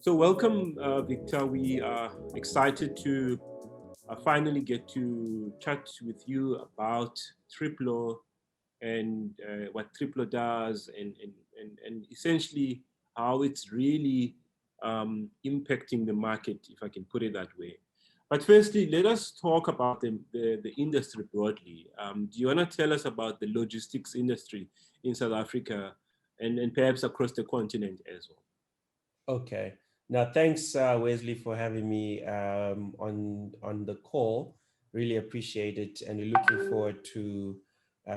So welcome, Victor. We are excited to finally get to chat with you about Tripplo and what Tripplo does and essentially how it's really impacting the market, if I can put it that way. But firstly, let us talk about the industry broadly. Do you want to tell us about the logistics industry in South Africa and perhaps across the continent as well? Okay. Now, thanks, Wesley, for having me on the call. Really appreciate it, and we're looking forward to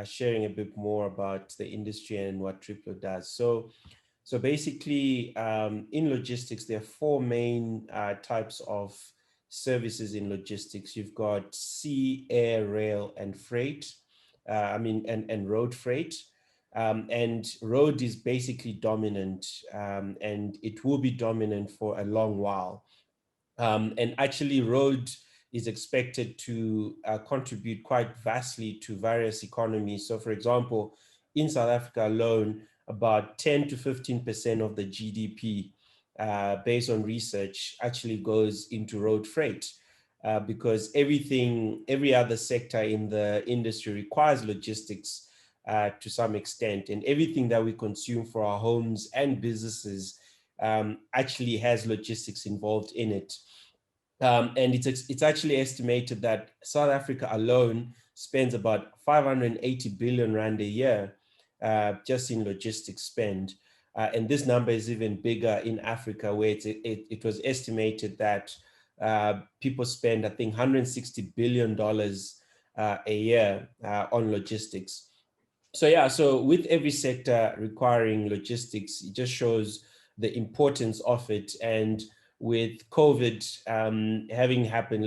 sharing a bit more about the industry and what Tripplo does. So basically, in logistics, there are four main types of services in logistics. You've got sea, air, rail, and freight. And road freight. And road is basically dominant, and it will be dominant for a long while. And actually, road is expected to contribute quite vastly to various economies. So, for example, in South Africa alone, about 10 to 15% of the GDP, based on research, actually goes into road freight. Because every other sector in the industry requires logistics to some extent, and everything that we consume for our homes and businesses actually has logistics involved in it. And it's actually estimated that South Africa alone spends about 580 billion rand a year just in logistics spend. And this number is even bigger in Africa, where it was estimated that people spend, I think, $160 billion a year on logistics. So yeah, so with every sector requiring logistics, it just shows the importance of it. And with COVID having happened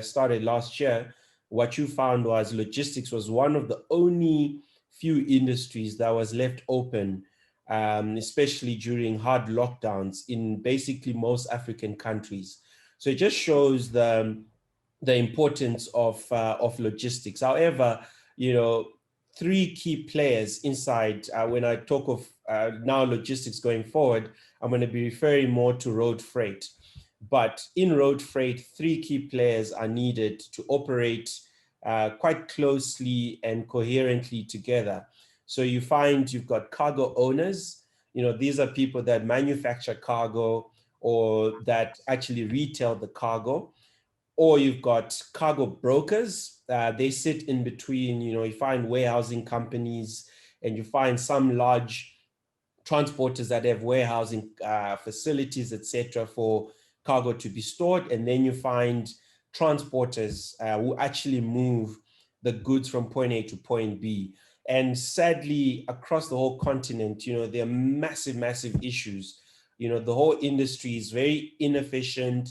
started last year, what you found was logistics was one of the only few industries that was left open, especially during hard lockdowns in basically most African countries. So it just shows the importance of logistics. However, you know, three key players inside. When I talk of now logistics going forward, I'm going to be referring more to road freight. But in road freight, three key players are needed to operate quite closely and coherently together. So you find you've got cargo owners. You know, these are people that manufacture cargo or that actually retail the cargo. Or you've got cargo brokers. They sit in between. You know, you find warehousing companies, and you find some large transporters that have warehousing facilities, etc., for cargo to be stored. And then you find transporters who actually move the goods from point A to point B. And sadly, across the whole continent, you know, there are massive, massive issues. You know, the whole industry is very inefficient.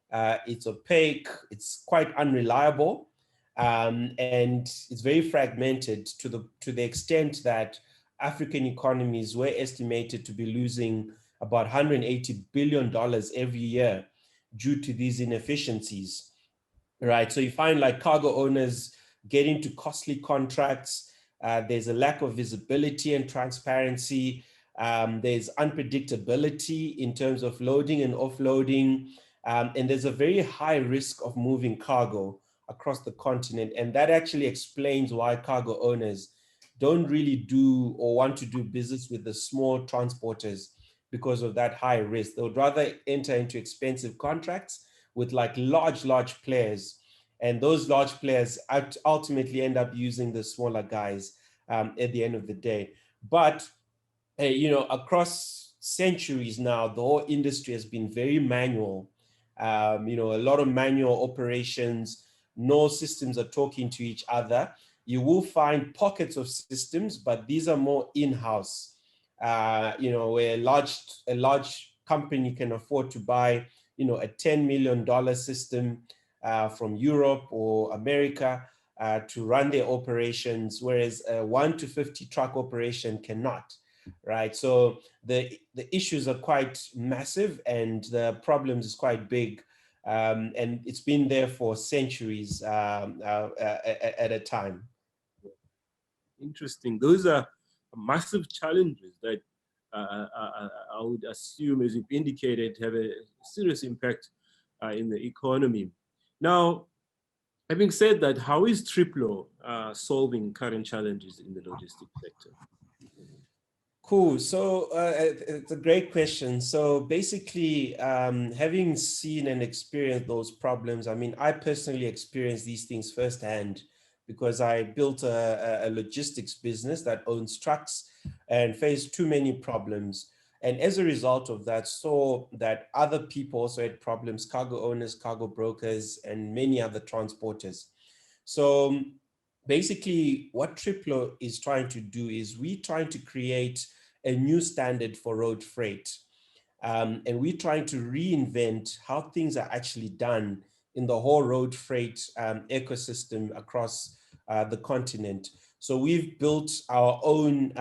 It's opaque. It's quite unreliable, and it's very fragmented to the extent that African economies were estimated to be losing about $180 billion every year due to these inefficiencies, right? So you find like cargo owners get into costly contracts. There's a lack of visibility and transparency. There's unpredictability in terms of loading and offloading. And there's a very high risk of moving cargo across the continent. And that actually explains why cargo owners don't really do or want to do business with the small transporters because of that high risk. They would rather enter into expensive contracts with like large players. And those large players ultimately end up using the smaller guys at the end of the day. But you know, across centuries now, the whole industry has been very manual. You know, a lot of manual operations. No systems are talking to each other. You will find pockets of systems, but these are more in-house. You know, where a large company can afford to buy, you know, a $10 million system from Europe or America to run their operations, whereas a 1 to 50 truck operation cannot, right? So the issues are quite massive, and the problems is quite big, and it's been there for centuries at a time. Interesting. Those are massive challenges that I would assume, as you've indicated, have a serious impact in the economy. Now, having said that, how is Tripplo solving current challenges in the logistics sector? Cool. So it's a great question. So basically, having seen and experienced those problems, I mean, I personally experienced these things firsthand because I built a logistics business that owns trucks and faced too many problems. And as a result of that, saw that other people also had problems, cargo owners, cargo brokers, and many other transporters. So basically, what Tripplo is trying to do is we trying to create a new standard for road freight. And we're trying to reinvent how things are actually done in the whole road freight ecosystem across the continent. So we've built our own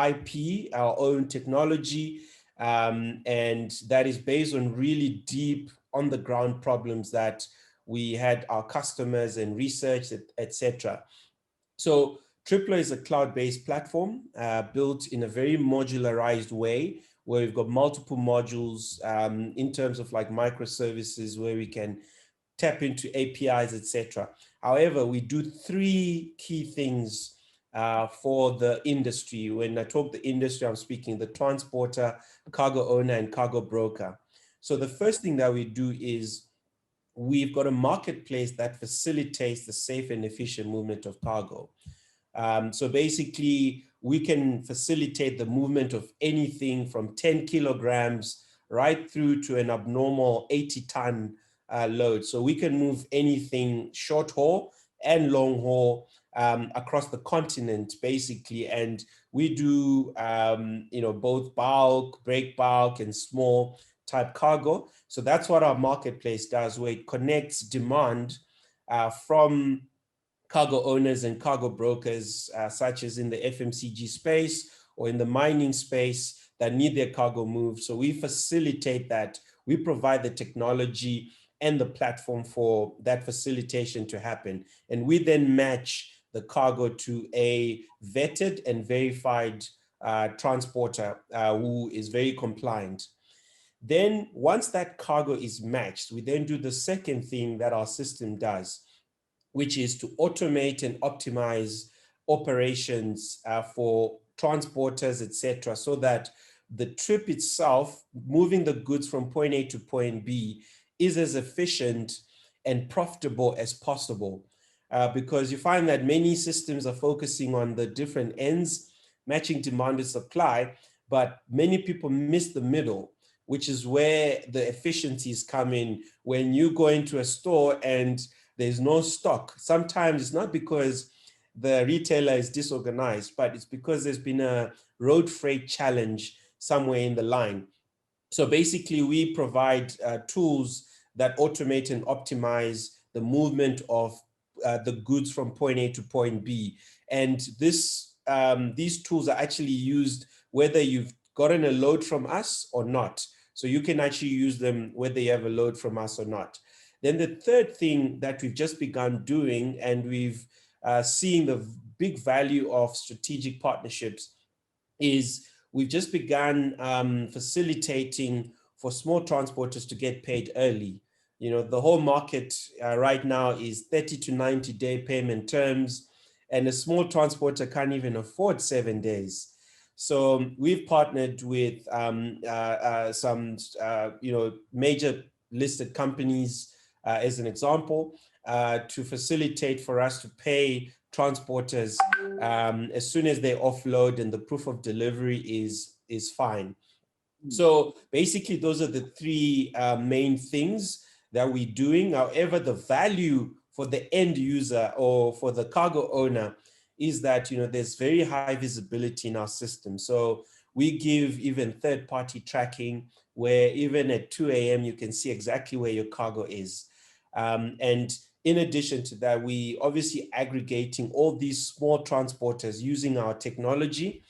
IP, our own technology, and that is based on really deep on the ground problems that we had our customers and research, etc. So Tripplo is a cloud-based platform built in a very modularized way where we've got multiple modules in terms of like microservices where we can tap into APIs, etc. However, we do three key things for the industry. When I talk the industry, I'm speaking the transporter, cargo owner, and cargo broker. So the first thing that we do is we've got a marketplace that facilitates the safe and efficient movement of cargo. So basically, we can facilitate the movement of anything from 10 kilograms right through to an abnormal 80-ton load. So we can move anything short haul and long haul across the continent, basically. And we do, both bulk, break bulk, and small type cargo. So that's what our marketplace does, where it connects demand from cargo owners and cargo brokers, such as in the FMCG space or in the mining space that need their cargo moved. So we facilitate that. We provide the technology and the platform for that facilitation to happen. And we then match the cargo to a vetted and verified transporter who is very compliant. Then once that cargo is matched, we then do the second thing that our system does, which is to automate and optimize operations for transporters, etc., so that the trip itself, moving the goods from point A to point B, is as efficient and profitable as possible. Because you find that many systems are focusing on the different ends, matching demand with supply, but many people miss the middle, which is where the efficiencies come in. When you go into a store and there's no stock, sometimes it's not because the retailer is disorganized, but it's because there's been a road freight challenge somewhere in the line. So basically, we provide tools that automate and optimize the movement of the goods from point A to point B. And these tools are actually used whether you've gotten a load from us or not. So you can actually use them whether you have a load from us or not. Then the third thing that we've just begun doing, and we've seen the big value of strategic partnerships, is we've just begun facilitating for small transporters to get paid early. You know, the whole market right now is 30 to 90 day payment terms, and a small transporter can't even afford 7 days. So we've partnered with some, major listed companies, as an example, to facilitate for us to pay transporters as soon as they offload and the proof of delivery is fine. So basically, those are the three main things that we're doing. However, the value for the end user or for the cargo owner is that, there's very high visibility in our system. So we give even third-party tracking where even at 2 a.m. you can see exactly where your cargo is. And in addition to that, we obviously aggregating all these small transporters using our technology.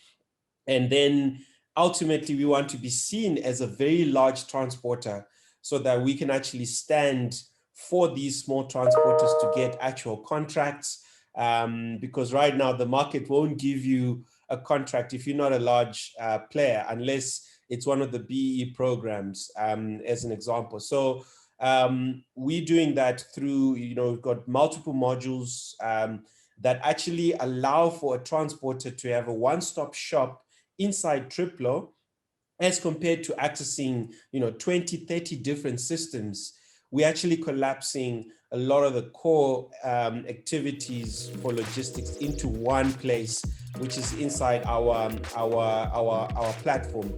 And then ultimately, we want to be seen as a very large transporter so that we can actually stand for these small transporters to get actual contracts. Because right now, the market won't give you a contract if you're not a large player, unless it's one of the BE programs, as an example. So we're doing that through, we've got multiple modules that actually allow for a transporter to have a one-stop shop inside Tripplo, as compared to accessing 20, 30 different systems. We're actually collapsing a lot of the core activities for logistics into one place, which is inside our platform.